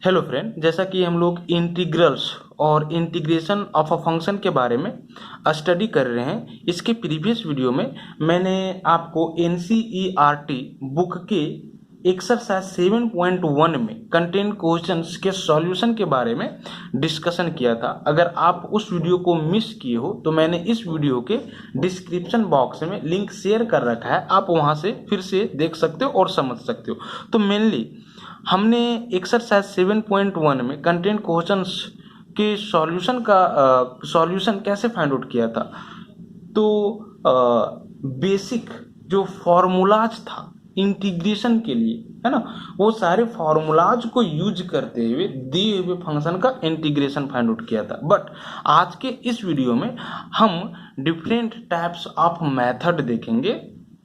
Hello friend, जैसा कि हम लोग इंटीग्रल्स और इंटीग्रेशन ऑफ अ फंक्शन के बारे में स्टडी कर रहे हैं। इसके प्रीवियस वीडियो में मैंने आपको एनसीईआरटी बुक के एक्सरसाइज 7.1 में कंटेंट क्वेश्चंस के सॉल्यूशन के बारे में डिस्कशन किया था। अगर आप उस वीडियो को मिस किए हो तो मैंने इस वीडियो के डिस्क्रिप्शन बॉक्स में लिंक शेयर कर रखा है, आप वहां से फिर से देख सकते हो और समझ सकते हो। तो मेनली हमने एक्सरसाइज 7.1 में कंटेंट क्वेश्चंस के सॉल्यूशन कैसे फाइंड आउट किया था। तो बेसिक जो फॉर्मूलाज था इंटीग्रेशन के लिए, है ना, वो सारे फॉर्मूलाज को यूज करते हुए दिए हुए फंक्शन का इंटीग्रेशन फाइंड आउट किया था। बट आज के इस वीडियो में हम डिफरेंट टाइप्स ऑफ मेथड देखेंगे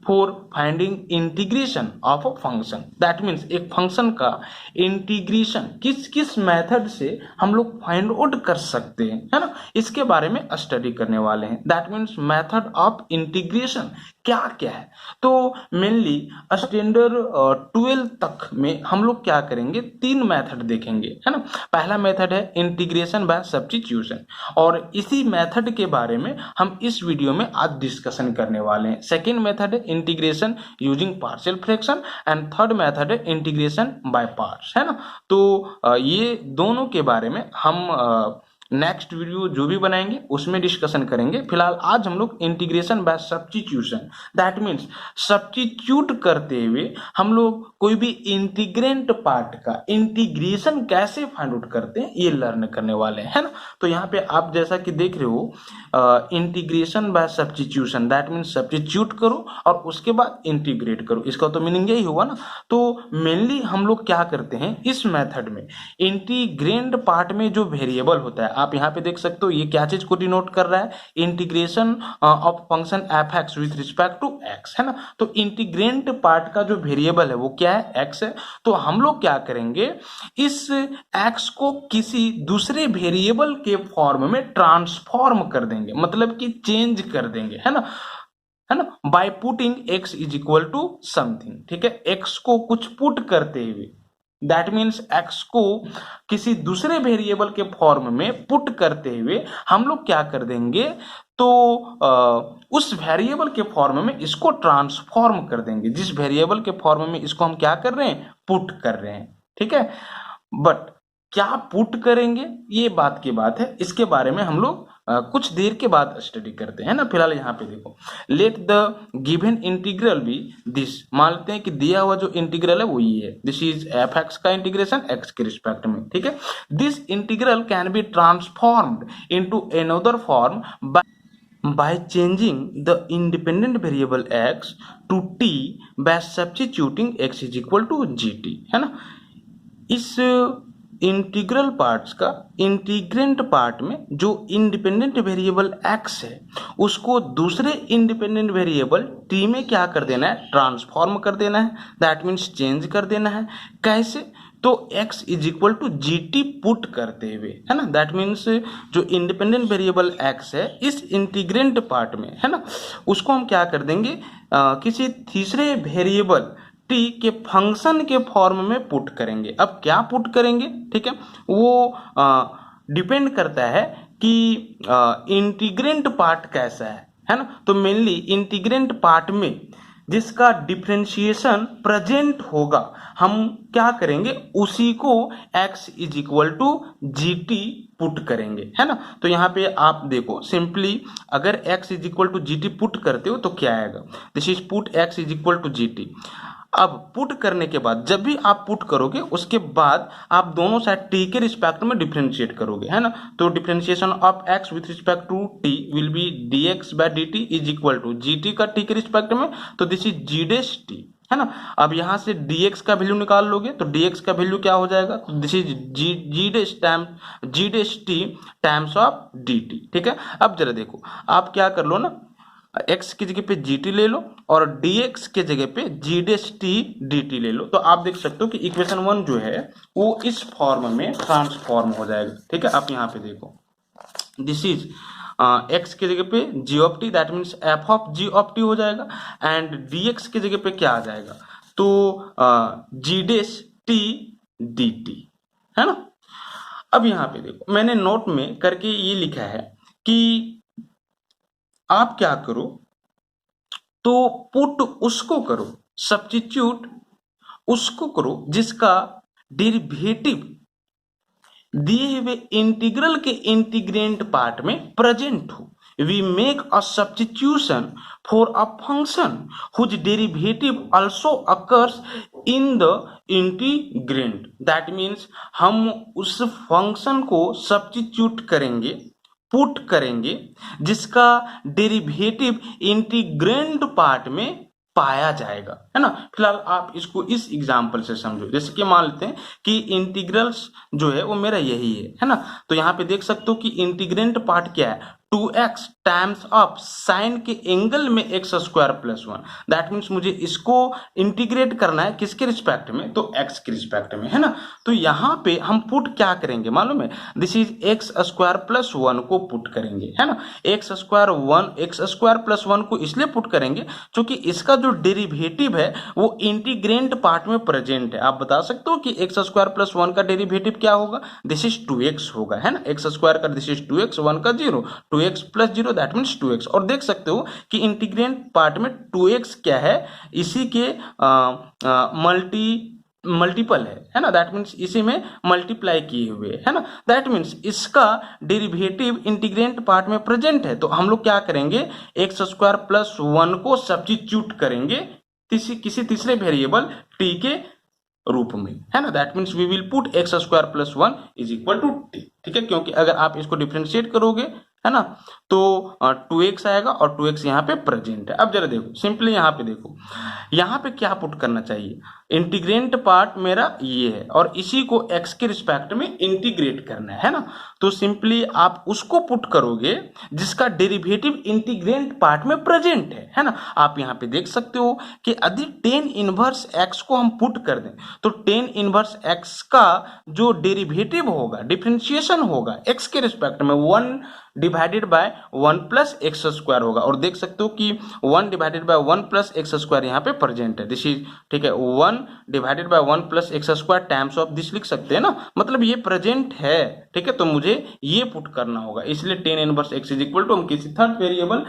for finding integration of a function. That means एक फंक्शन का इंटीग्रेशन किस किस मेथड से हम लोग फाइंड आउट कर सकते हैं, है ना, इसके बारे में स्टडी करने वाले हैं। That means method of integration क्या क्या है। तो मेनली स्टैंडर्ड 12 तक में हम लोग क्या करेंगे, तीन मेथड देखेंगे, है ना। पहला मेथड है इंटीग्रेशन बाय सब्स्टिट्यूशन, और इसी मेथड के बारे में हम इस वीडियो में आज डिस्कशन करने वाले हैं। सेकेंड मेथड है integration using partial fraction, and third method है इंटीग्रेशन बाय पार्ट्स, है ना। तो ये दोनों के बारे में हम नेक्स्ट वीडियो जो भी बनाएंगे उसमें डिस्कशन करेंगे। फिलहाल आज हम लोग integration by substitution, that means substitute करते हुए हम लोग कोई भी इंटीग्रेंट पार्ट का इंटीग्रेशन कैसे फाइंड आउट करते हैं ये लर्न करने वाले हैं, है ना। तो यहाँ पे आप जैसा कि देख रहे हो integration by substitution, that means substitute करो और उसके बाद इंटीग्रेट करो, इसका तो मीनिंग यही हुआ ना। तो मेनली हम लोग क्या करते हैं इस मेथड में, इंटीग्रेंट पार्ट में जो वेरिएबल होता है, आप यहाँ पे देख सकते हो ये क्या चीज को डिनोट कर रहा है, integration of function F X with respect to X, है ना। तो इंटीग्रेंट पार्ट का जो वेरिएबल है वो क्या है, एक्स है। तो हम लोग क्या करेंगे, इस एक्स को किसी दूसरे वेरिएबल के फॉर्म में ट्रांसफॉर्म कर देंगे, मतलब कि चेंज कर देंगे, है ना, by putting x is equal to something. ठीक है, एक्स को कुछ पुट करते हुए, दैट मीन्स एक्स को किसी दूसरे वेरिएबल के फॉर्म में पुट करते हुए हम लोग क्या कर देंगे, तो उस वेरिएबल के फॉर्म में इसको ट्रांसफॉर्म कर देंगे, जिस वेरिएबल के फॉर्म में इसको हम क्या कर रहे हैं, पुट कर रहे हैं। ठीक है, बट क्या पुट करेंगे ये बात की बात है, इसके बारे में हम लोग कुछ देर के बाद स्टडी करते हैं ना। फिलहाल यहाँ पे देखो, let the given integral be this, मान लेते हैं कि दिया हुआ जो इंटीग्रल है वो ये है, दिस इज एफ एक्स का इंटीग्रेशन एक्स के रिस्पेक्ट में। ठीक है, this integral can be transformed into another form by changing the independent variable x to t by substituting x is equal to gt, है ना। इस इंटीग्रल पार्ट्स का integrant part में जो इंडिपेंडेंट वेरिएबल x है उसको दूसरे इंडिपेंडेंट वेरिएबल t में क्या कर देना है, ट्रांसफॉर्म कर देना है, दैट मीन्स चेंज कर देना है। कैसे, तो x is equal to g t put करते हुए, है ना। दैट मीन्स जो इंडिपेंडेंट वेरिएबल x है इस इंटीग्रेंट पार्ट में, है ना, उसको हम क्या कर देंगे, किसी तीसरे वेरिएबल t के फंक्शन के फॉर्म में पुट करेंगे। अब क्या पुट करेंगे, ठीक है, वो डिपेंड करता है कि इंटीग्रेंट पार्ट कैसा है ना। तो मेनली इंटीग्रेंट पार्ट में जिसका डिफरेंशिएशन प्रेजेंट होगा हम क्या करेंगे, उसी को x is equal to g t put करेंगे, है ना। तो यहाँ पे आप देखो सिंपली, अगर x is equal to g t put करते हो तो क्या आएगा, this is put x is equal to g t. अब पुट करने के बाद, जब भी आप पुट करोगे उसके बाद आप दोनों साइड t के रिस्पेक्ट में डिफरेंशिएट करोगे, है ना। तो differentiation of x with respect to t will be dx by dt is equal to gt का t के रिस्पेक्ट में, तो this is g dash t, है ना। अब यहां से dx का वैल्यू निकाल लोगे तो dx का वैल्यू क्या हो जाएगा, तो this is g dash t times of dt। ठीक है, अब जरा देखो, आप क्या कर लो ना, x की जगह पे gt ले लो और dx के जगह पे g डैश t dt ले लो, तो आप देख सकते हो कि इक्वेशन 1 जो है वो इस फॉर्म में ट्रांसफॉर्म हो जाएगा। ठीक है, आप यहाँ पे देखो, दिस इज x की जगह पे g of t, that means f of g of t हो जाएगा, एंड dx की जगह पे क्या आ जाएगा, तो g डैश t dt। है ना। अब यहाँ पे देखो मैंने नोट में करके ये लिखा है कि आप क्या करो, तो पुट उसको करो, सब्स्टिट्यूट उसको करो जिसका डेरिवेटिव दिए हुए इंटीग्रल के इंटीग्रेंट पार्ट में प्रेजेंट हो। We make a substitution for a function whose derivative also occurs in the integrand. That means हम उस फंक्शन को सब्स्टिट्यूट करेंगे, पुट करेंगे, जिसका डेरिवेटिव इंटीग्रेंट पार्ट में पाया जाएगा, है ना। फिलहाल आप इसको इस एग्जाम्पल से समझो। जैसे कि मान लेते हैं कि इंटीग्रल्स जो है वो मेरा यही है ना। तो यहाँ पे देख सकते हो कि इंटीग्रेंट पार्ट क्या है, 2x टाइम्स ऑफ साइन के एंगल में x square plus 1। That means मुझे इसको इंटीग्रेट करना है किसके रिस्पेक्ट में, तो x के रिस्पेक्ट में, है ना। तो यहाँ पे हम पुट क्या करेंगे मालूम है, this is x square plus 1 को पुट करेंगे, है ना। x स्क्वायर प्लस 1 को इसलिए पुट करेंगे क्योंकि इसका जो डेरिवेटिव है वो इंटीग्रेंट पार्ट में प्रेजेंट है। आप बता सकते हो कि x स्क्वायर प्लस 1 का डेरिवेटिव क्या होगा, दिस इज 2x होगा, है ना। x स्क्वायर का दिस इज 2x, 1 का 0, 2x plus 0 that means 2x। और देख सकते हो कि इंटीग्रेंट पार्ट में 2x क्या है, इसी के मल्टीपल है ना। दैट मीन्स इसी में मल्टीप्लाई किए हुए, है ना। दैट मीन्स इसका डेरिवेटिव इंटीग्रेंट पार्ट में प्रेजेंट है। तो हम लोग क्या करेंगे, एक्स स्क्वायर प्लस 1 को सब्स्टिट्यूट करेंगे किसी तीसरे वेरिएबल t के रूप में, है ना। That means we will put x square plus 1 is equal to t, ठीक है। क्योंकि अगर आप इसको डिफ्रेंशिएट करोगे, है ना, तो 2x आएगा और 2x यहाँ पे प्रेजेंट है। अब जरा देखो सिंपली यहाँ पे देखो, यहाँ पे क्या पुट करना चाहिए, इंटीग्रेंट पार्ट मेरा ये है और इसी को x के रिस्पेक्ट में इंटीग्रेट करना है ना। तो सिंपली आप उसको पुट करोगे जिसका डेरिवेटिव इंटीग्रेंट पार्ट में प्रेजेंट है ना। आप यहाँ पे देख सकते हो कि यदि टेन इनवर्स x को हम पुट कर दें तो टेन इनवर्स x का जो डेरिवेटिव होगा, डिफरेंशिएशन होगा x के रिस्पेक्ट में 1 divided bye 1 plus x square होगा। और देख सकते हो कि 1 divided bye 1 plus x square यहाँ पे प्रेजेंट है, दिस इज, ठीक है। 1 divided bye 1 plus x square times of this लिख सकते हैं ना, मतलब ये प्रेजेंट है, ठीक है। तो मुझे ये पुट करना होगा, इसलिए tan inverse x is equal to हम किसी थर्ड वेरिएबल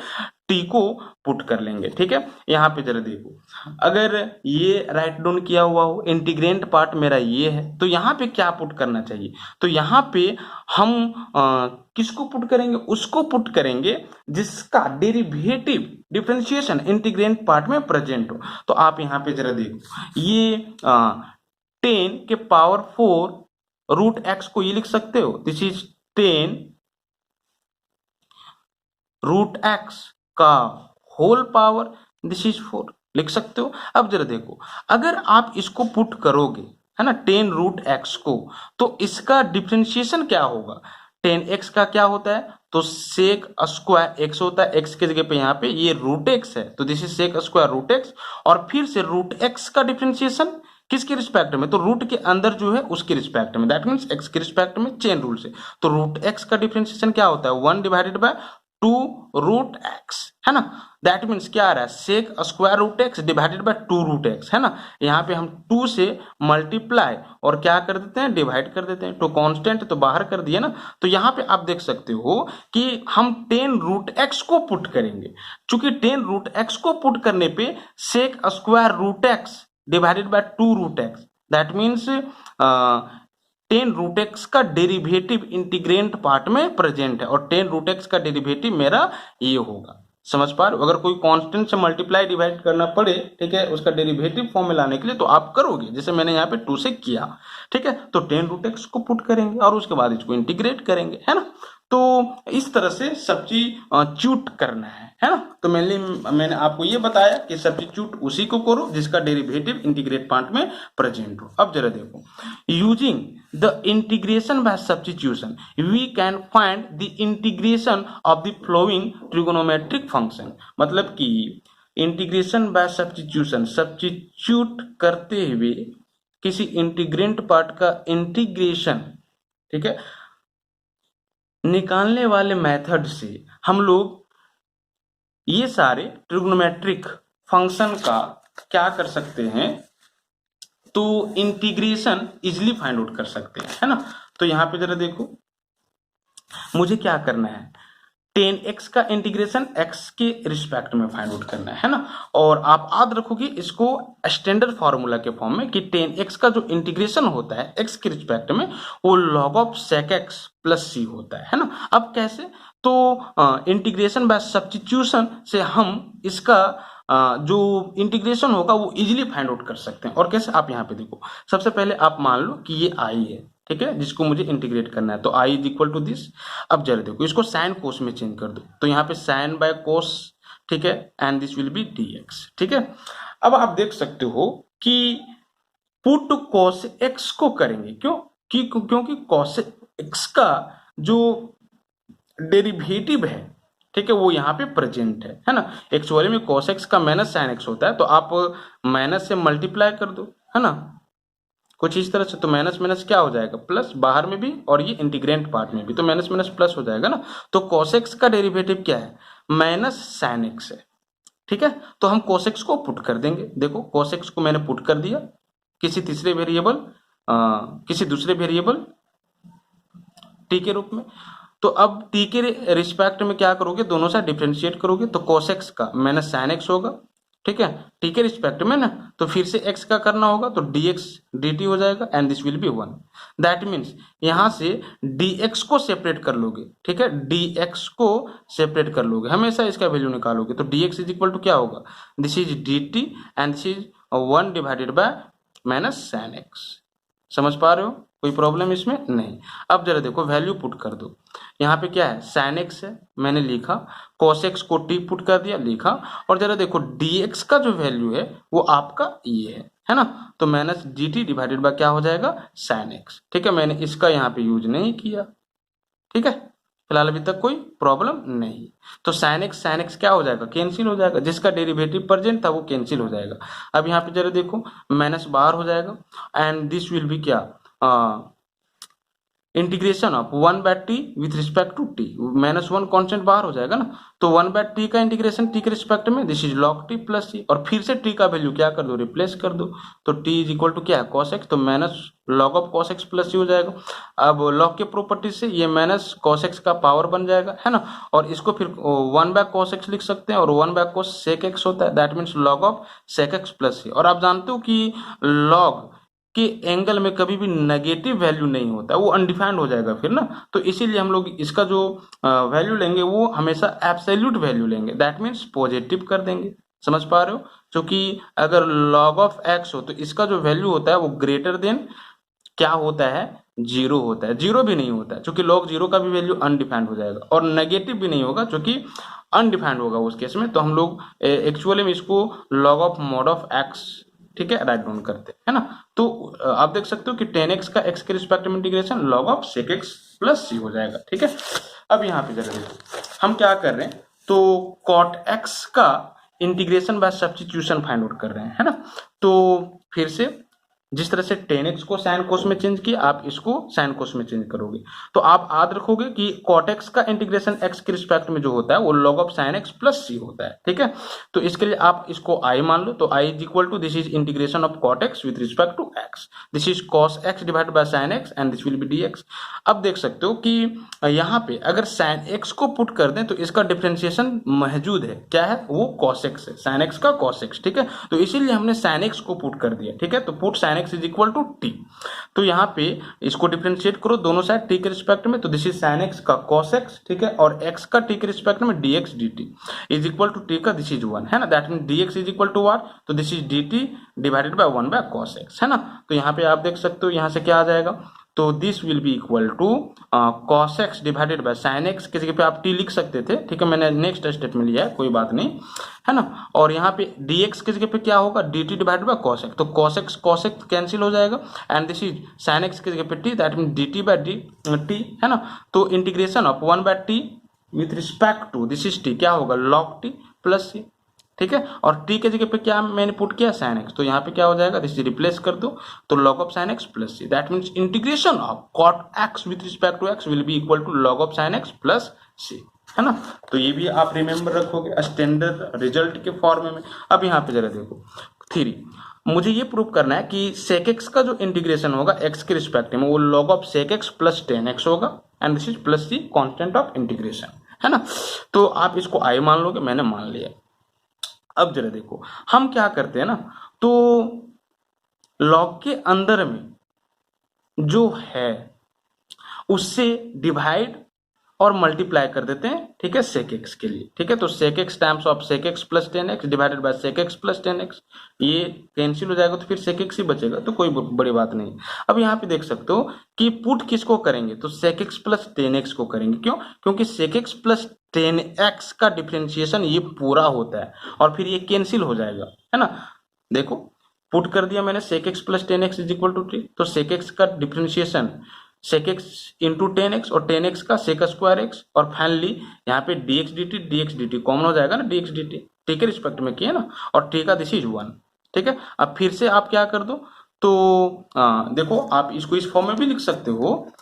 टी को पुट कर लेंगे, ठीक है। यहाँ पे जरा देखो, अगर ये राइट डाउन किया हुआ हो, इंटीग्रेंट पार्ट मेरा ये है, तो यहाँ पे क्या पुट करना चाहिए, तो यहाँ पे हम किसको पुट करेंगे, उसको पुट करेंगे जिसका डेरिवेटिव डिफरेंशिएशन इंटीग्रेंट पार्ट में प्रेजेंट हो। तो आप यहाँ पे जरा देखो, ये 10 के पावर 4 रूट एक्स को ये लिख सकते हो, दिस इज 10 रूट एक्स का होल पावर, दिस इज 4 लिख सकते हो। अब जरा देखो, अगर आप इसको पुट करोगे, है ना, 10 रूट एक्स को, तो इसका डिफरेंशिएशन क्या होगा, 10x का क्या होता है, तो सेक स्क्वायर x होता है, x की जगह पे यहाँ पे ये रूट x है, तो this is sec square root x। और फिर से रूट x का डिफरेंशिएशन किसके रिस्पेक्ट में, तो रूट के अंदर जो है उसके रिस्पेक्ट में, दैट मीन्स x के रिस्पेक्ट में चेन रूल से। तो रूट x का डिफरेंशिएशन क्या होता है, 1 डिवाइडेड बाय 2 रूट x, है ना। दैट मीन्स क्या आ रहा है, sec square root x divided by 2 root x, है ना। यहाँ पे हम 2 से मल्टीप्लाई और क्या कर देते हैं, डिवाइड कर देते हैं, तो कांस्टेंट तो बाहर कर दिए ना। तो यहाँ पे आप देख सकते हो कि हम 10 रूट एक्स को पुट करेंगे, चूंकि 10 रूट एक्स को पुट करने पे sec square root x divided by 2 root x, that means 10 root x का डेरिवेटिव इंटीग्रेंट पार्ट में प्रेजेंट है और 10 रूट एक्स का डेरिवेटिव मेरा ये होगा। समझ पा रहे हो, अगर कोई कांस्टेंट से मल्टीप्लाई डिवाइड करना पड़े, ठीक है, उसका डेरिवेटिव फॉर्म में लाने के लिए, तो आप करोगे जैसे मैंने यहाँ पे 2 से किया, ठीक है। तो 10 रूट एक्स को पुट करेंगे और उसके बाद इसको इंटीग्रेट करेंगे, है ना। तो इस तरह से सब्स्टिट्यूट करना है ना। तो मैंने आपको ये बताया कि सब्स्टिट्यूट उसी को करो जिसका डेरिवेटिव इंटीग्रेट पार्ट में प्रेजेंट हो। अब जरा देखो, using the integration by substitution we can find the integration of the following trigonometric function. मतलब कि इंटीग्रेशन बाय सब्स्टिट्यूशन, सब्स्टिट्यूट करते हुए किसी इंटीग्रेंट पार्ट का इंटीग्रेशन, ठीक है, निकालने वाले मेथड से हम लोग ये सारे ट्रिग्नोमेट्रिक फंक्शन का क्या कर सकते हैं, तो इंटीग्रेशन इजिली फाइंड आउट कर सकते हैं, है ना। तो यहाँ पे जरा देखो, मुझे क्या करना है, 10x का इंटीग्रेशन x के रिस्पेक्ट में फाइंड आउट करना है ना। और आप याद रखोगे इसको स्टैंडर्ड फार्मूला के फॉर्म में कि 10x का जो इंटीग्रेशन होता है x के रिस्पेक्ट में वो log of sec x plus c होता है ना। अब कैसे, तो इंटीग्रेशन बाय सब्स्टिट्यूशन से हम इसका जो इंटीग्रेशन होगा वो इजीली फाइंड आउट कर सकते हैं। और कैसे, आप यहाँ पे देखो, सबसे पहले आप मान लो कि ये i है, ठीक है, जिसको मुझे इंटीग्रेट करना है, तो i is equal to this. अब जरा देखो, इसको साइन कोस में चेंज कर दो, तो यहाँ पे साइन बाय कोस, ठीक है, and this will be dx, ठीक है। अब आप देख सकते हो कि पुट cos x को करेंगे, क्योंकि cos x का जो डेरिवेटिव है, ठीक है, वो यहाँ पे प्रेजेंट है ना। एक्चुअली में cos x का माइनस साइन x होता है, तो आप माइनस से मल्टीप्लाई कर दो, है ना, कुछ इस तरह से। तो माइनस माइनस क्या हो जाएगा, प्लस, बाहर में भी और ये इंटीग्रेंट पार्ट में भी, तो माइनस माइनस प्लस हो जाएगा ना। तो cos x का डेरिवेटिव क्या है, माइनस साइन x है, ठीक है। तो हम cos x को पुट कर देंगे। देखो cos x को मैंने पुट कर दिया किसी दूसरे वेरिएबल t के रूप में। तो अब t के रिस्पेक्ट में क्या करोगे, दोनों साइड डिफरेंशिएट करोगे, तो cos x का माइनस साइन x होगा, ठीक है, t के रिस्पेक्ट में ना। तो फिर से x का करना होगा, तो dx dt हो जाएगा, and this will B 1। That means यहां से dx को सेपरेट कर लोगे, ठीक है, dx को सेपरेट कर लोगे, हमेशा इसका वैल्यू निकालोगे, तो dx इज इक्वल टू क्या होगा, this is dt and this is 1 divided by minus sine x। समझ पा रहे हो, कोई प्रॉब्लम इसमें नहीं। अब जरा देखो, वैल्यू पुट कर दो। यहाँ पे क्या है, साइन एक्स है, मैंने लिखा, cos x को t पुट कर दिया, लिखा। और जरा देखो dx का जो वैल्यू है वो आपका ये है ना। तो माइनस dt डिवाइडेड बाय क्या हो जाएगा, साइन x, ठीक है। मैंने इसका यहाँ पे यूज नहीं किया, ठीक है, फिलहाल अभी तक कोई प्रॉब्लम नहीं। तो साइन एक्स क्या हो जाएगा, कैंसिल हो जाएगा, जिसका डेरिवेटिव प्रेजेंट था वो कैंसिल हो जाएगा। अब यहाँ पे जरा देखो, माइनस बाहर हो जाएगा, एंड दिस विल बी क्या, integration of 1/t with respect to t, minus 1 constant बाहर हो जाएगा ना। तो 1/t का इंटीग्रेशन t के रिस्पेक्ट में, this is log t plus c, और फिर से t का वैल्यू क्या कर दो, रिप्लेस कर दो। तो t इज इक्वल टू क्या है, cos x, तो minus log of cos x plus c हो जाएगा। अब log के प्रॉपर्टी से ये माइनस cos x का पावर बन जाएगा, है ना। और इसको फिर 1/cos x लिख सकते हैं, और 1/cos sec x होता है, that means log of sec x plus c। और आप जानते हो कि log के एंगल में कभी भी नेगेटिव वैल्यू नहीं होता, वो अनडिफाइंड हो जाएगा फिर ना। तो इसीलिए हम लोग इसका जो वैल्यू लेंगे वो हमेशा एब्सोल्यूट वैल्यू लेंगे, दैट मीन्स पॉजिटिव कर देंगे। समझ पा रहे हो, क्योंकि अगर log ऑफ x हो तो इसका जो वैल्यू होता है वो ग्रेटर देन क्या होता है, जीरो होता है, जीरो भी नहीं होता है, क्योंकि log जीरो का भी वैल्यू अनडिफाइंड हो जाएगा, और नेगेटिव भी नहीं होगा क्योंकि अनडिफाइंड होगा उस केस में। तो हम लोग एक्चुअली में इसको log of mod of x, ठीक है, राइट डाउन करते हैं ना। तो आप देख सकते हो कि 10x का x के रिस्पेक्ट में integration log of sec x plus c हो जाएगा, ठीक है। अब यहाँ पे जरा देखो, हम क्या कर रहे हैं, तो cot x का integration by substitution find out कर रहे हैं, है ना। तो फिर से जिस तरह से 10x को साइन कोस में चेंज किया, आप इसको साइन कोस में चेंज करोगे। तो आप याद रखोगे कि cot x का इंटीग्रेशन x के रिस्पेक्ट में जो होता है वो log of sin x plus c होता है, ठीक है। तो इसके लिए आप इसको i मान लो, तो i is equal to, this is integration of cot x with respect to x, this is cos x divided by sin x, and this will be dx। अब देख सकते हो कि यहाँ पे अगर sin x को पुट कर दें तो इसका डिफरेंशिएशन मौजूद है, क्या है वो cos x है, sin x का cos x, ठीक है। तो इसीलिए हमने sin x को पुट कर दिया, ठीक है। तो put sin x is equal to t। तो यहाँ पे इसको डिफरेंशिएट करो दोनों साइड t के रिस्पेक्ट में, तो दिस इज sin x का cos x, ठीक है, और x का t के रिस्पेक्ट में dx dt is equal to t का दिस इज 1, है ना। That mean dx is equal to what, तो this is dt divided by 1/cos x, है ना। तो यहाँ पे आप देख सकते हो, यहाँ से क्या आ जाएगा, तो this will be equal to cos x divided by sin x, किसी के पे आप t लिख सकते थे, ठीक है, मैंने नेक्स्ट स्टेप में लिया है, कोई बात नहीं, है ना। और यहाँ पे dx किसी के पे क्या होगा, dt divided by cos x, तो cos x कैंसिल हो जाएगा, and this is sin x किसी के पे t, that mean dt by t, है ना। तो integration of 1/t with respect to this is t क्या होगा, log t प्लस c, ठीक है। और t के जगह पे क्या मैंने पुट किया, sin x, तो यहाँ पे क्या हो जाएगा, दिस रिप्लेस कर दो, तो log of sin x plus c, that means integration of cot x with respect to x will be equal to log of sin x plus c, है ना। तो ये भी आप रिमेंबर रखोगे स्टैंडर्ड रिजल्ट के फॉर्म में। अब यहाँ पे जरा देखो 3, मुझे ये प्रूव करना है कि sec x का जो इंटीग्रेशन होगा x के रिस्पेक्ट में वो log of sec x plus 10x होगा and this is plus the constant of integration, है ना। तो आप इसको i मान लोगे, मैंने मान लिया। अब जरा देखो हम क्या करते हैं ना, तो log के अंदर में जो है उससे डिवाइड और मल्टीप्लाई कर देते हैं, ठीक है, sec x के लिए, ठीक है। तो sec x times of sec x plus 10x divided by sec x plus 10x, ये कैंसिल हो जाएगा तो फिर sec x ही बचेगा, तो कोई बड़ी बात नहीं। अब यहाँ पे देख सकते हो कि पुट किसको करेंगे, तो sec x प्लस 10x को करेंगे। क्यों? क्योंकि sec x प्लस 10x का डिफरेंशिएशन ये पूरा होता है और फिर ये कैंसिल हो जाएगा, है ना। देखो पुट कर दिया मैंने sec x plus 10x is equal to 3, तो sec x का differentiation sec x into 10x और 10x का sec स्क्वायर x, और फाइनली यहाँ पे dx dt कॉमन हो जाएगा ना, dx dt t के रिस्पेक्ट में किया ना, और t का दिस इज 1, ठीक है। अब फिर से आप क्या कर दो, तो देखो आप इसको इस फॉर्म में भी लिख सकते हो,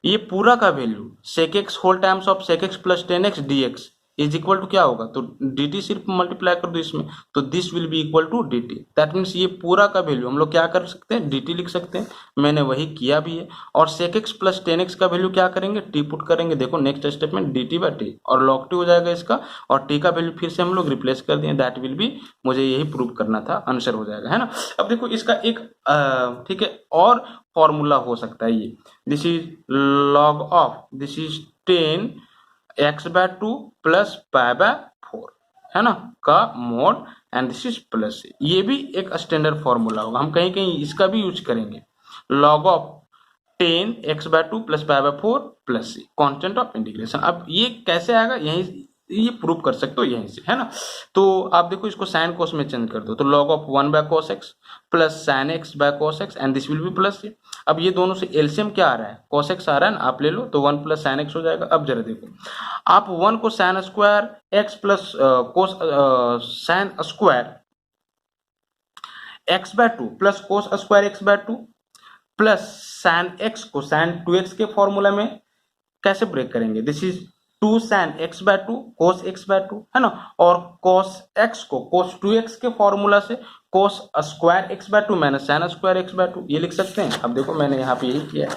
ये पूरा का value sec x whole times of sec x plus 10x dx is equal to क्या होगा, तो dt सिर्फ मल्टीप्लाई कर दो इसमें, तो this will be equal to dt। That means ये पूरा का वैल्यू हम लोग क्या कर सकते हैं, dt लिख सकते हैं, मैंने वही किया भी है। और sec x प्लस 10x का वैल्यू क्या करेंगे, t पुट करेंगे। देखो नेक्स्ट स्टेप में dt बाय t और log t हो जाएगा इसका, और t का वैल्यू फिर से हम लोग रिप्लेस कर दिए, दैट विल बी, मुझे यही प्रूव करना था, आंसर हो जाएगा, है ना। अब देखो इसका एक ठीक है और फॉर्मूला हो सकता है, ये this is log of this is 10 x by 2 plus pi by 4, है ना, का mod and this is plus, ये भी एक स्टैंडर्ड फॉर्मूला होगा, हम कहीं कहीं इसका भी यूज करेंगे। log of 10 x by 2 plus pi by 4 plus c constant of integration. अब ये कैसे आएगा, यहीं ये प्रूव कर सकते हो यहीं से, है ना। तो आप देखो इसको साइन कोस में चेंज कर दो, तो log of 1 by cos x plus sine x by cos x and this will be plus C. अब ये दोनों से एलसीएम क्या आ रहा है, cos x आ रहा है ना, आप ले लो, तो 1 प्लस साइन x हो जाएगा। अब जरा देखो आप 1 को sine square x plus cos sine square x by 2 plus cos square x by 2 plus sine x को साइन 2x के फॉर्मूला में कैसे ब्रेक करेंगे, this is 2 sine x by 2 cos x by 2, है ना, और cos x को cos 2x के फॉर्मूला से cos square x by 2 minus sine square x by 2 ये लिख सकते हैं। अब देखो मैंने यहाँ पे यही किया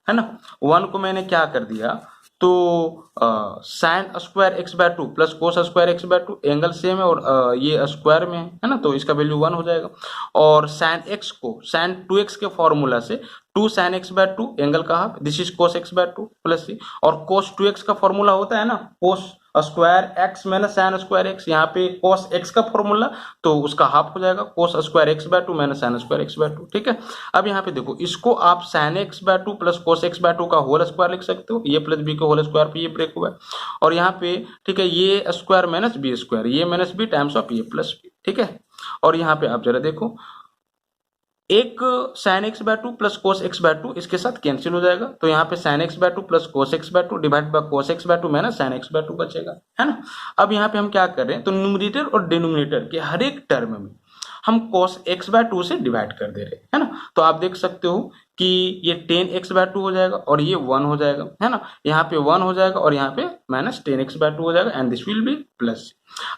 है ना, 1 को मैंने क्या कर दिया, तो sine square x by 2 plus cos square x by 2, angle same है और ये स्क्वायर में है ना, तो इसका वैल्यू 1 हो जाएगा। और साइन x को साइन 2x के फॉर्मूला से 2 साइन x बाय 2 एंगल का half, this is cos x by 2 plus C, और कोस 2x का फॉर्मूला होता है ना cos square x minus sine square x, यहाँ पे कोस x का फॉर्मूला तो उसका हाफ हो जाएगा cos square x by 2 minus sine square x by 2, ठीक है। अब यहाँ पे देखो इसको आप sine x by 2 plus cos x by 2 का होल स्क्वायर लिख सकते हो, ये प्लस बी के होल स्क्वायर पे ये ब्रेक हुआ है, और यहाँ पे ठीक है ये स्क्वायर माइनस बी स्क्वायर, ये माइनस बी टाइम्स ऑफ ये प्लस बी, ठीक है। और यहाँ पे आप जरा देखो एक sine x by 2 plus cos x by 2 इसके साथ कैंसिल हो जाएगा, तो यहाँ पे sine x by 2 plus cos x by 2 divide by cos x by 2 minus sine x by 2 बचेगा, है ना। अब यहाँ पे हम क्या कर रहे हैं, तो न्यूमरेटर और डिनोमिनेटर के हर एक टर्म में हम cos x बाय 2 से डिवाइड कर दे रहे हैं, है ना। तो आप देख सकते हो कि ये 10x बाय 2 हो जाएगा और ये 1 हो जाएगा, है ना। यहाँ पे 1 हो जाएगा और यहाँ पे माइनस 10x बाय 2 हो जाएगा and this will be plus.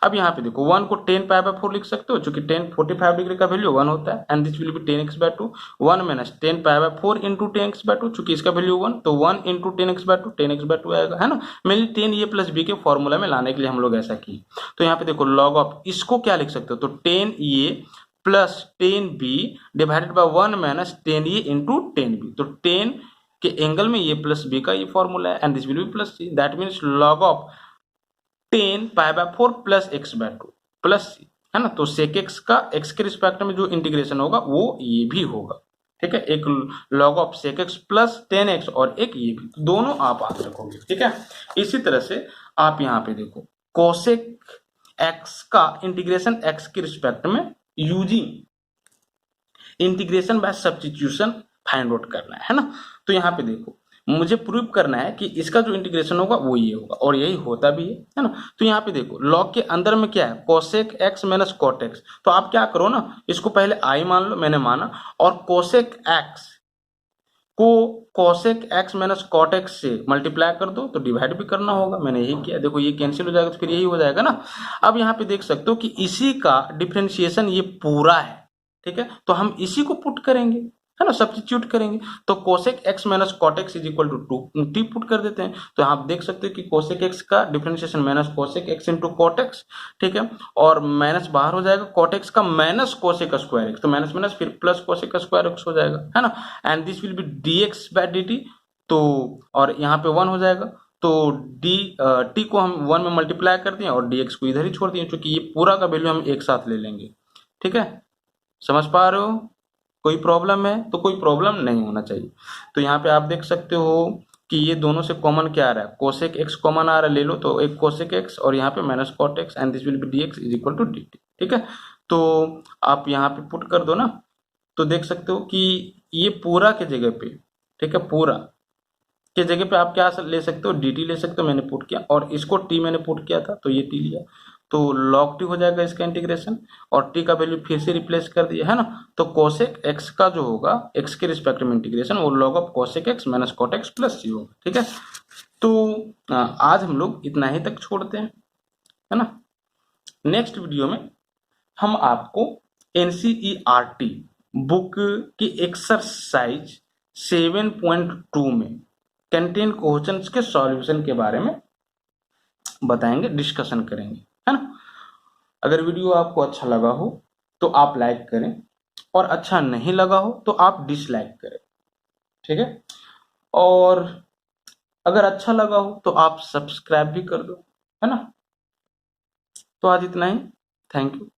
अब यहाँ पे देखो 1 को 10 पाई बाय 4 लिख सकते हो, चूंकि 10 45 डिग्री का वैल्यू 1 होता है and this will be 10x by 2, 1 minus 10 pi by 4 into 10x by 2, चूंकि इसका वैल्यू 1 तो 1 into 10x by 2 10x by 2 आएगा, है ना। मेनली 10 ये प्लस बी के फॉर्मूला में लाने के लिए हम लोग ऐसा किए। तो यहाँ पे देखो लॉग ऑफ इसको क्या लिख सकते हो, तो 10 ये plus 10b divided by 1 minus 10 ये इंटू 10b, तो 10 के एंगल में ये प्लस b का ये फॉर्मूला है and this will be plus c, that means log of 10 pi by 4 plus x by 2 plus c, है ना। तो sec x का x के रिस्पेक्ट में जो इंटीग्रेशन होगा वो ये भी होगा, ठीक है। एक log of sec x plus 10x और एक ये भी, दोनों आप याद रखोगे, ठीक है। इसी तरह से आप यहाँ पे देखो cosec x का इंटीग्रेशन x के रिस्पेक्ट में using integration by substitution find out करना है ना। तो यहाँ पे देखो मुझे प्रूव करना है कि इसका जो इंटीग्रेशन होगा वो ये होगा और यही होता भी है ना। तो यहाँ पे देखो लॉग के अंदर में क्या है, cosec x minus cot x, तो आप क्या करो ना इसको पहले i मान लो, मैंने माना, और कोसेक x को cosec x minus cot x से मल्टीप्लाई कर दो, तो डिवाइड भी करना होगा, मैंने यही किया। देखो ये कैंसिल हो जाएगा तो फिर यही हो जाएगा ना। अब यहाँ पे देख सकते हो कि इसी का डिफरेंशिएशन ये पूरा है, ठीक है, तो हम इसी को पुट करेंगे, है ना, सब्स्टिट्यूट करेंगे। तो cosec x minus cot x is equal to 2t put कर देते हैं। तो आप देख सकते हो कि कोसेक एक्स का differentiation minus cosec x into cot x, ठीक है, और माइनस बाहर हो जाएगा, कॉट एक्स का माइनस कोसेक स्क्वायर एक्स, तो माइनस माइनस फिर प्लस कोसेक स्क्वायर एक्स हो जाएगा, है ना, and this will be dx by dt। तो और यहाँ पे 1 हो जाएगा, तो टी को हम 1 में मल्टीप्लाई कर दिए और dx को इधर ही छोड़ दिए, क्योंकि ये पूरा का वैल्यू हम एक साथ ले लेंगे। ठीक है, समझ पा रहे हो? कोई प्रॉब्लम है? तो कोई प्रॉब्लम नहीं होना चाहिए। तो यहाँ पे आप देख सकते हो कि ये दोनों से कॉमन क्या आ रहा है, कोसेक एक्स कॉमन आ रहा है, ले लो, तो एक कोसेक एक्स और यहाँ पे minus cot x and this will be dx is equal to dt। ठीक है, तो आप यहाँ पे पुट कर दो ना, तो देख सकते हो कि ये पूरा के जगह पे, ठीक है, पूरा के जगह पे आप क्या ले सकते हो, dt ले सकते हो, मैंने पुट किया, और इसको t मैंने पुट किया था तो ये t लिया, तो log t हो जाएगा इसका इंटीग्रेशन, और t का वैल्यू फिर से रिप्लेस कर दिया, है ना। तो कोसेक x का जो होगा x के रिस्पेक्ट में इंटीग्रेशन, वो log of cosec x minus cot x plus c होगा। ठीक है, तो आज हम लोग इतना ही तक छोड़ते हैं, है ना। नेक्स्ट वीडियो में हम आपको एनसीईआरटी बुक की एक्सरसाइज 7.2 में कंटेंट क्वेश्चंस के सॉल्यूशन के बारे में बताएंगे, डिस्कशन करेंगे, है ना। अगर वीडियो आपको अच्छा लगा हो तो आप लाइक करें, और अच्छा नहीं लगा हो तो आप डिसलाइक करें, ठीक है, और अगर अच्छा लगा हो तो आप सब्सक्राइब भी कर दो, है ना। तो आज इतना ही, थैंक यू।